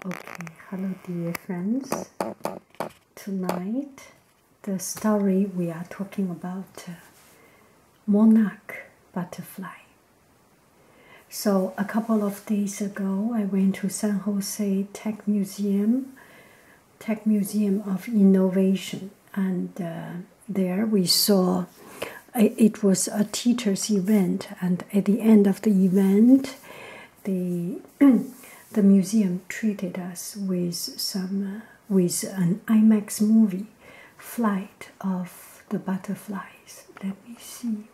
Okay, hello dear friends. Tonight, the story we are talking about Monarch butterfly. So a couple of days ago, I went to San Jose Tech Museum of Innovation, and there we saw it was a teacher's event, and at the end of the event, the the museum treated us with an IMAX movie, Flight of the Butterflies. Let me see,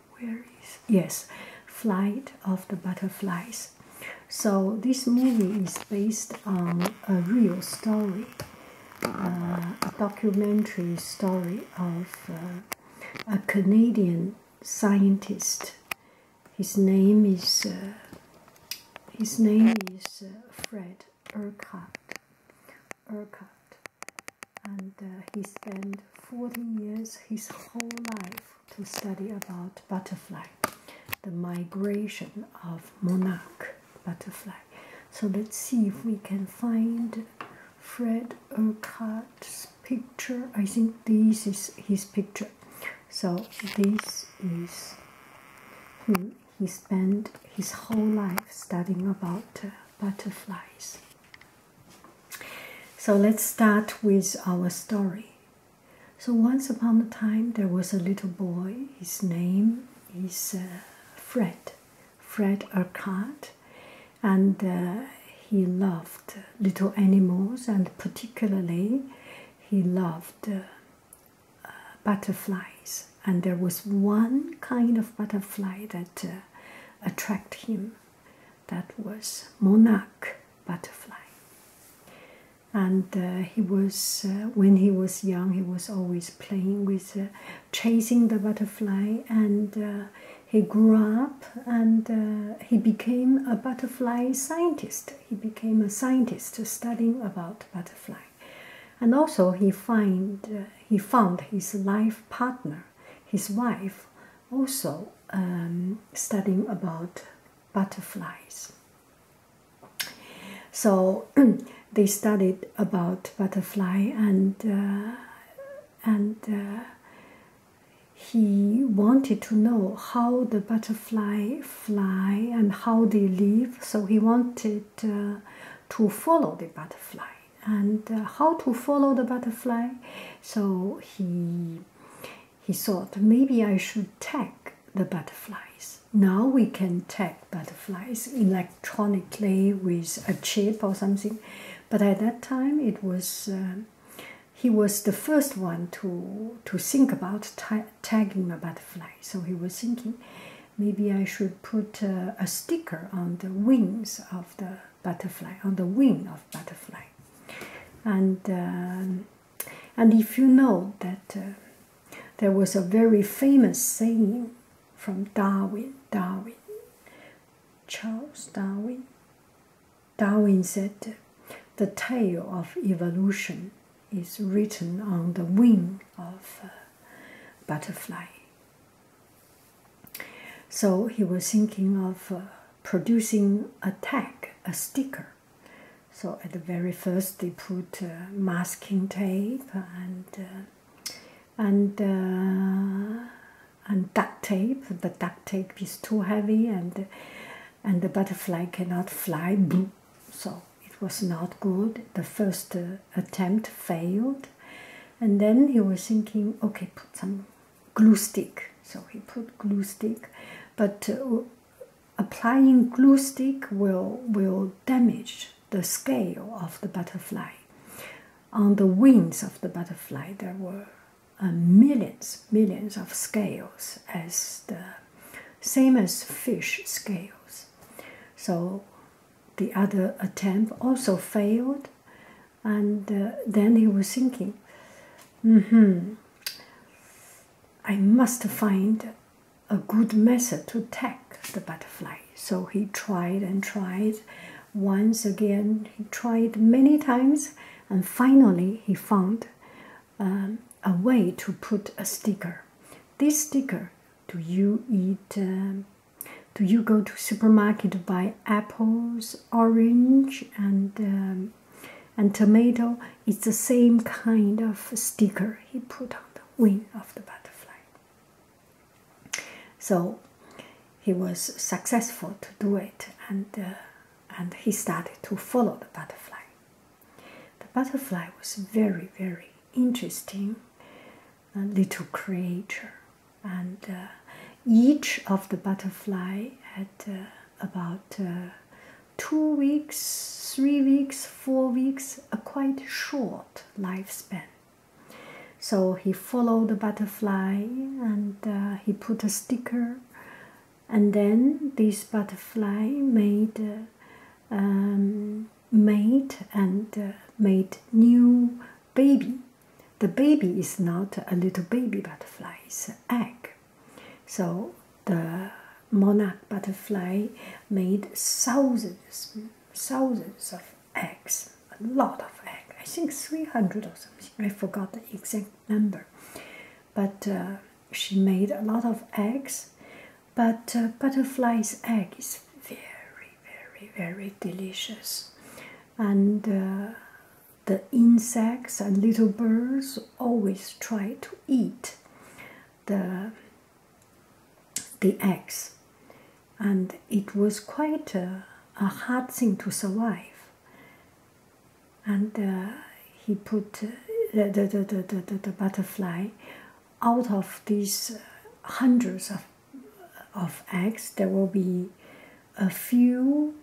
yes, Flight of the Butterflies. So this movie is based on a real story, a documentary story of a Canadian scientist. His name is Fred Urquhart, and he spent 40 years, his whole life, to study about butterfly, the migration of monarch butterfly. So let's see if we can find Fred Urquhart's picture. I think this is his picture. So this is him. He spent his whole life studying about butterflies. So let's start with our story. So once upon a time, there was a little boy. His name is Fred Urquhart, and he loved little animals, and particularly he loved butterflies. And there was one kind of butterfly that attracted him. That was monarch butterfly. And he was, when he was young, he was always playing with, chasing the butterfly. And he grew up, and he became a butterfly scientist. He became a scientist studying about butterfly. And also he found his life partner, his wife, also studying about butterflies. So they studied about butterfly, and he wanted to know how the butterfly fly and how they live. So he wanted to follow the butterfly, and how to follow the butterfly. So he thought, maybe I should tag the butterflies. Now we can tag butterflies electronically with a chip or something. But at that time, it was he was the first one to think about tagging a butterfly. So he was thinking, maybe I should put a sticker on the wings of the butterfly, on the wing of butterfly. And if you know that there was a very famous saying from Charles Darwin. Darwin said, the tale of evolution is written on the wing of a butterfly. So he was thinking of producing a tag, a sticker. So at the very first, they put masking tape and duct tape. The duct tape is too heavy, and the butterfly cannot fly. Boom. So it was not good. The first attempt failed, and then he was thinking, okay, put some glue stick. So he put glue stick, but applying glue stick will damage the scale of the butterfly. On the wings of the butterfly, there were millions of scales, same as fish scales. So the other attempt also failed, and then he was thinking, I must find a good method to tag the butterfly. So he tried and tried. Once again, he tried many times, and finally he found a way to put a sticker. This sticker, do you go to supermarket to buy apples, orange, and And tomato is the same kind of sticker he put on the wing of the butterfly. So he was successful to do it, and he started to follow the butterfly. The butterfly was very, very interesting little creature, and each of the butterfly had about 2 weeks, 3 weeks, 4 weeks, a quite short lifespan. So he followed the butterfly, and he put a sticker, and then this butterfly made mate and made new baby. The baby is not a little baby butterfly, it's an egg. So the monarch butterfly made thousands of eggs, a lot of eggs. I think 300 or something. I forgot the exact number. But she made a lot of eggs. But butterfly's egg is very, very, very delicious. And the insects and little birds always try to eat the eggs. And it was quite a hard thing to survive. And he put the butterfly out of these hundreds of eggs. There will be a few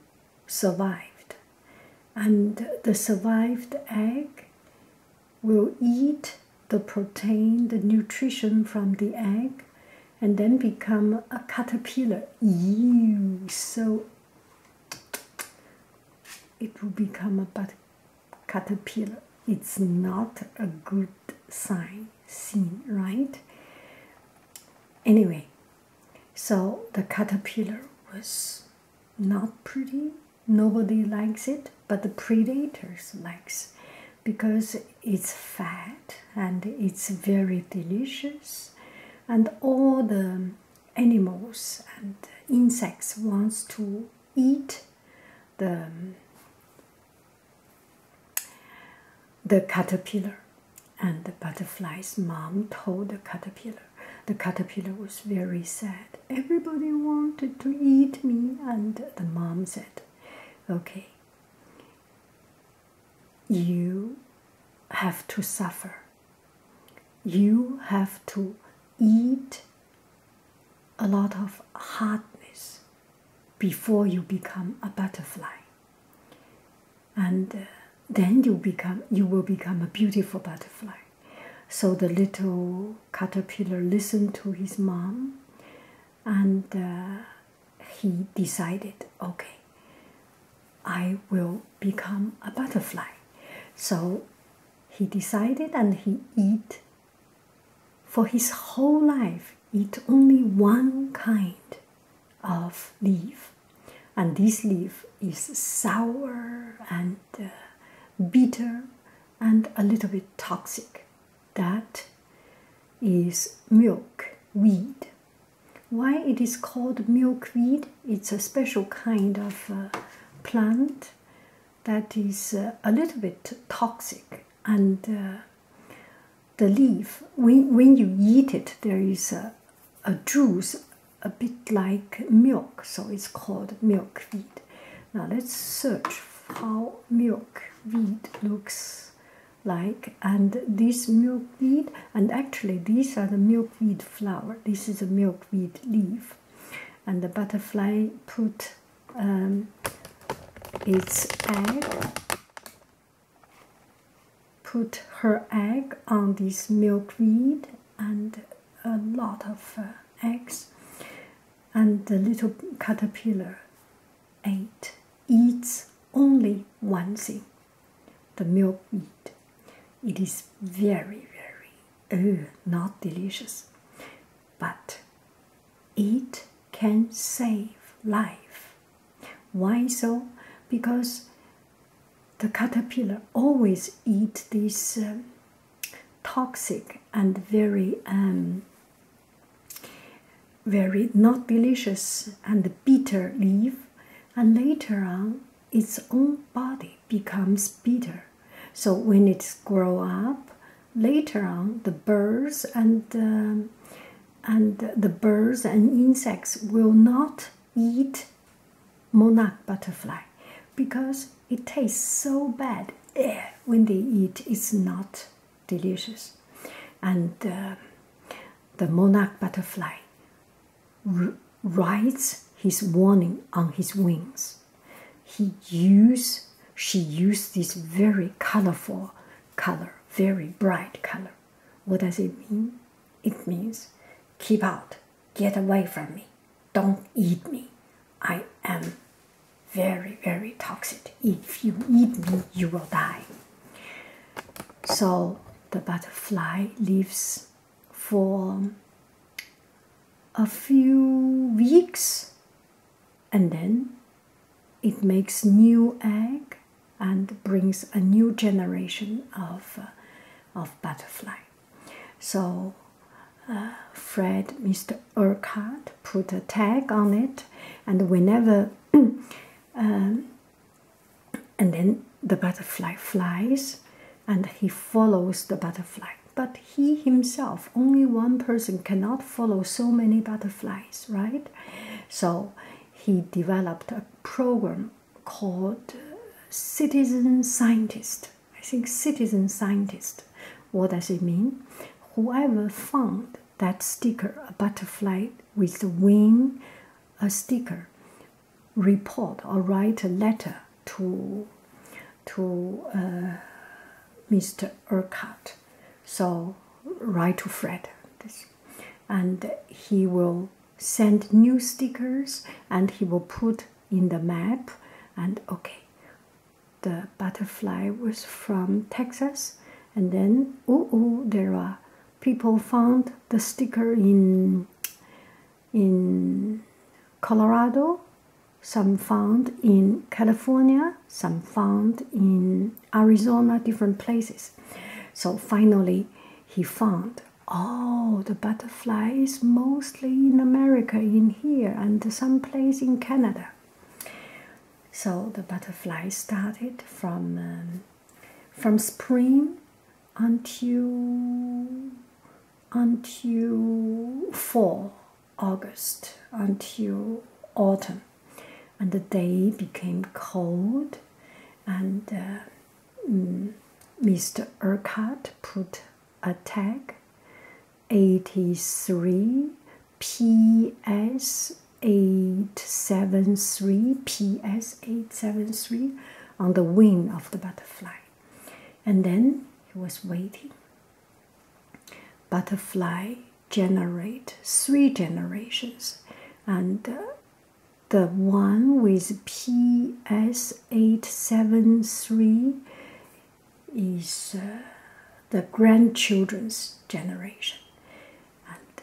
survived, and the survived egg will eat the protein, the nutrition from the egg, and then become a caterpillar. Ew, so it will become a caterpillar. It's not a good scene, right? Anyway, so the caterpillar was not pretty. Nobody likes it, but the predators likes, because it's fat and it's very delicious, and all the animals and insects wants to eat the caterpillar. And the butterfly's mom told the caterpillar was very sad. Everybody wanted to eat me, and the mom said, okay, you have to suffer. You have to eat a lot of hardness before you become a butterfly. And then you will become a beautiful butterfly. So the little caterpillar listened to his mom, and he decided, okay, I will become a butterfly. So he decided, and he for his whole life, eat only one kind of leaf. And this leaf is sour and bitter and a little bit toxic. That is milkweed. Why it is called milkweed? It's a special kind of plant that is a little bit toxic, and the leaf, when you eat it, there is a juice a bit like milk, so it's called milkweed. Now let's search how milkweed looks like. And this milkweed, and actually these are the milkweed flower. This is a milkweed leaf, and the butterfly put its egg, put her egg on this milkweed, and a lot of eggs, and the little caterpillar eats only one thing, the milkweed. It is very, very not delicious, but it can save life. Why so? Because the caterpillar always eats this toxic and very not delicious and bitter leaf, and later on its own body becomes bitter, So when it's grow up, later on, the birds and insects will not eat monarch butterfly because it tastes so bad. When they eat, it's not delicious. And the monarch butterfly writes his warning on his wings. She used this very colorful color, very bright color. What does it mean? It means, keep out, get away from me, don't eat me. I am very, very toxic. If you eat me, you will die. So the butterfly lives for a few weeks, and then it makes new egg and brings a new generation of butterfly. So Fred, Mr. Urquhart, put a tag on it, and whenever and then the butterfly flies, and he follows the butterfly. But he himself, only one person, cannot follow so many butterflies, right? So he developed a program called Citizen Scientist. I think Citizen Scientist. What does it mean? Whoever found that sticker, a butterfly with the wing, a sticker, report or write a letter to Mr. Urquhart. So write to Fred, and he will send new stickers, and he will put in the map. And okay, the butterfly was from Texas, and then there are people found the sticker in Colorado, some found in California, some found in Arizona, different places. So finally he found, the butterfly is mostly in America, in here, and some place in Canada. So the butterfly started from spring until fall, August, until autumn. And the day became cold, and Mr. Urquhart put a tag 83 PS 873 on the wing of the butterfly. And then he was waiting. Butterfly generate 3 generations, and the one with PS 873 is the grandchildren's generation. And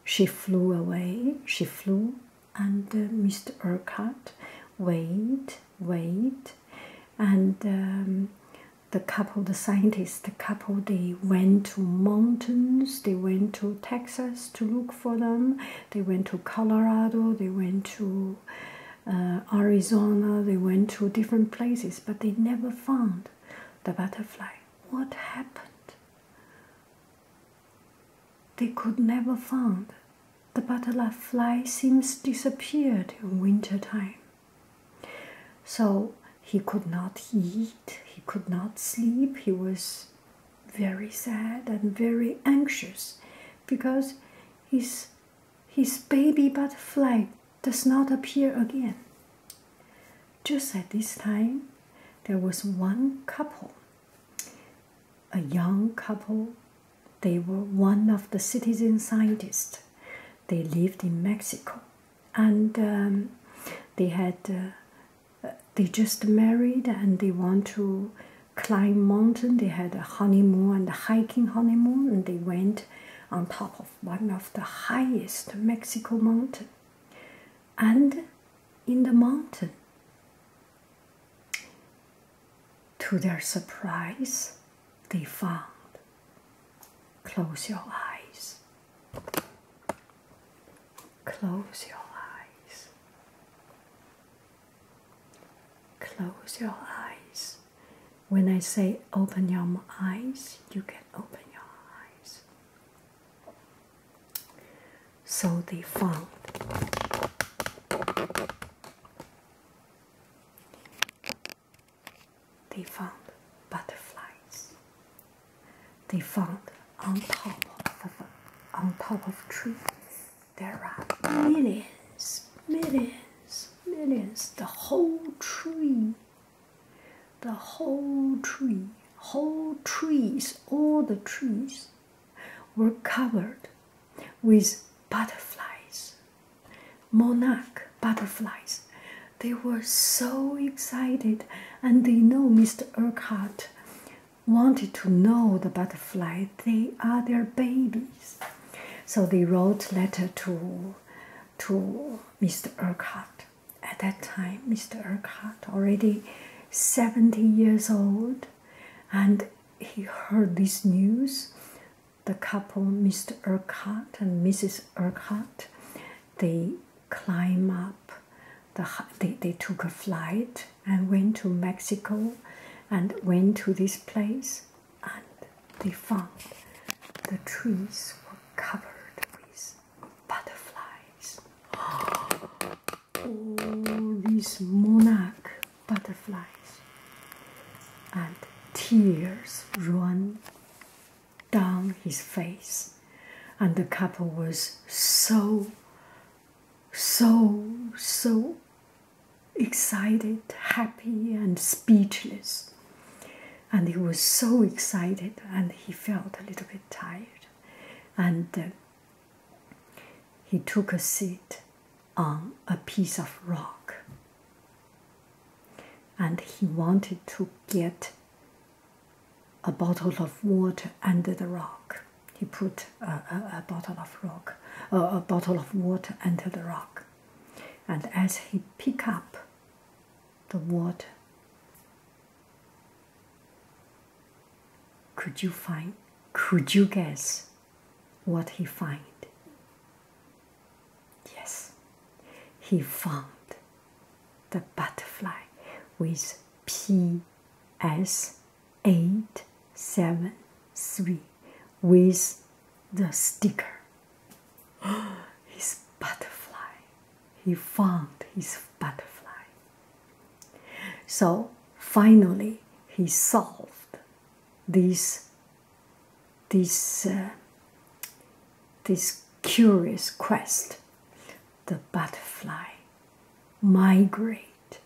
she flew away. She flew, and Mr. Urquhart wait, and the couple, the scientists, they went to mountains, they went to Texas to look for them, they went to Colorado, they went to Arizona, they went to different places, but they never found the butterfly. What happened? They could never find. The butterfly seems disappeared in winter time. So he could not eat, he could not sleep, he was very sad and very anxious because his baby butterfly does not appear again. Just at this time, there was one couple, a young couple. They were one of the citizen scientists. They lived in Mexico, and they just married, and they want to climb mountain. They had a honeymoon, and a hiking honeymoon, and they went on top of one of the highest Mexico mountain. And in the mountain, to their surprise, they found, close your eyes, close your eyes, close your eyes. when I say open your eyes, you can open your eyes. So they found butterflies. They found on top of tree there are millions, millions, millions. The whole trees, all the trees were covered with butterflies, monarch butterflies. They were so excited, and they know Mr. Urquhart wanted to know the butterfly. They are their babies. So they wrote letter to Mr. Urquhart. At that time, Mr. Urquhart already 70 years old, and he heard this news. The couple, Mr. Urquhart and Mrs. Urquhart, they climbed up. They took a flight and went to Mexico and went to this place, and they found the trees were covered with butterflies. All these monarch butterflies, and tears ran down his face, and the couple was so excited, happy, and speechless. And he was so excited, and he felt a little bit tired, and he took a seat on a piece of rock, and he wanted to get a bottle of water under the rock. He put a bottle of water under the rock, and as he picked up the water, could you guess what he found? Yes, he found the butterfly with PS873 with the sticker. His butterfly. He found his butterfly. So finally he solved this curious quest. The butterfly migrate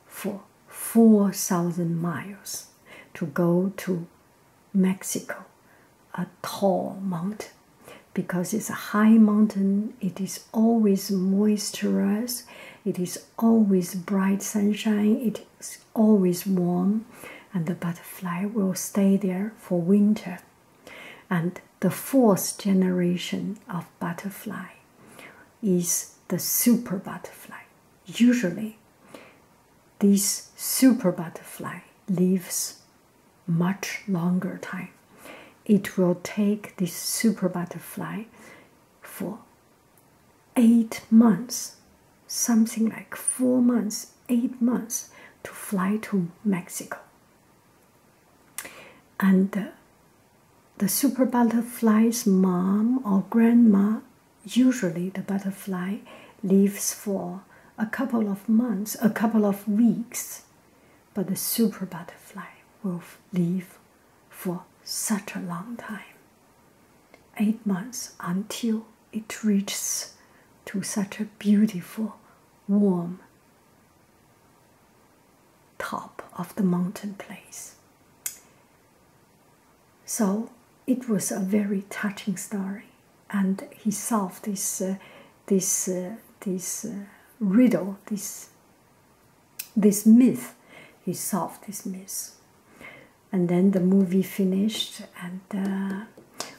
for 4,000 miles to go to Mexico, a tall mountain. Because it's a high mountain, it is always moisturized, it is always bright sunshine, it is always warm, and the butterfly will stay there for winter. And the fourth generation of butterfly is the super butterfly. Usually, this super butterfly lives much longer time. It will take this super butterfly for 8 months, something like 4 months, 8 months to fly to Mexico. And the super butterfly's mom or grandma, usually the butterfly lives for a couple of months, a couple of weeks, but the super butterfly will live for such a long time, 8 months, until it reaches to such a beautiful, warm top of the mountain place. So it was a very touching story, and he solved this riddle, this myth. He solved this myth. And then the movie finished, and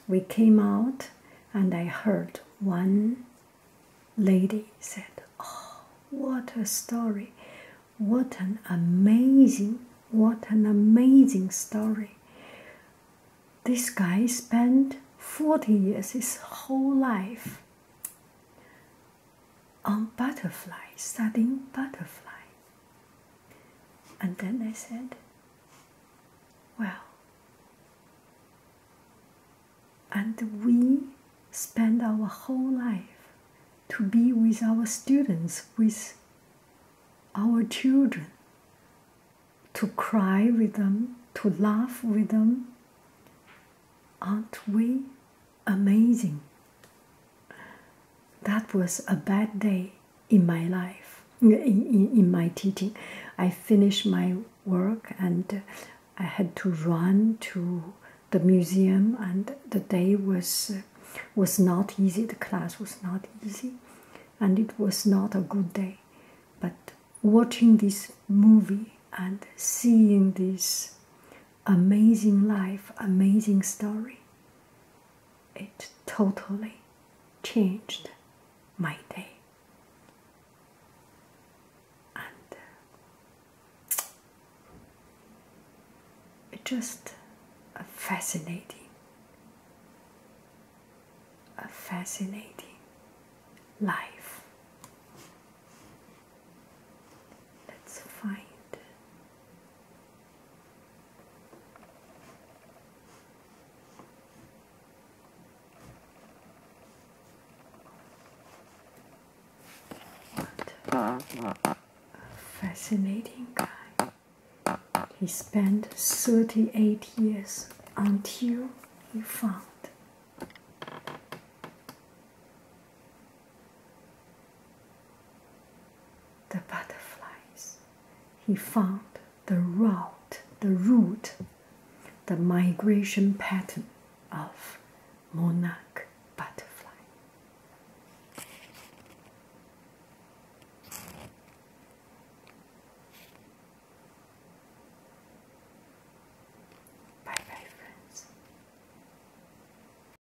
we came out, and I heard one lady said, "Oh, what a story! What an amazing story! This guy spent 40 years, his whole life, on butterflies, studying butterflies." And then I said, And we spend our whole life to be with our students, with our children, to cry with them, to laugh with them. Aren't we amazing? That was a bad day in my life, in my teaching. I finished my work and I had to run to the museum, and the day was not easy. The class was not easy, and it was not a good day. But watching this movie and seeing this amazing life, amazing story, it totally changed my day. And it just a fascinating life. Let's find a fascinating guy. He spent 38 years until he found the butterflies. He found the route, the migration pattern of Monarch.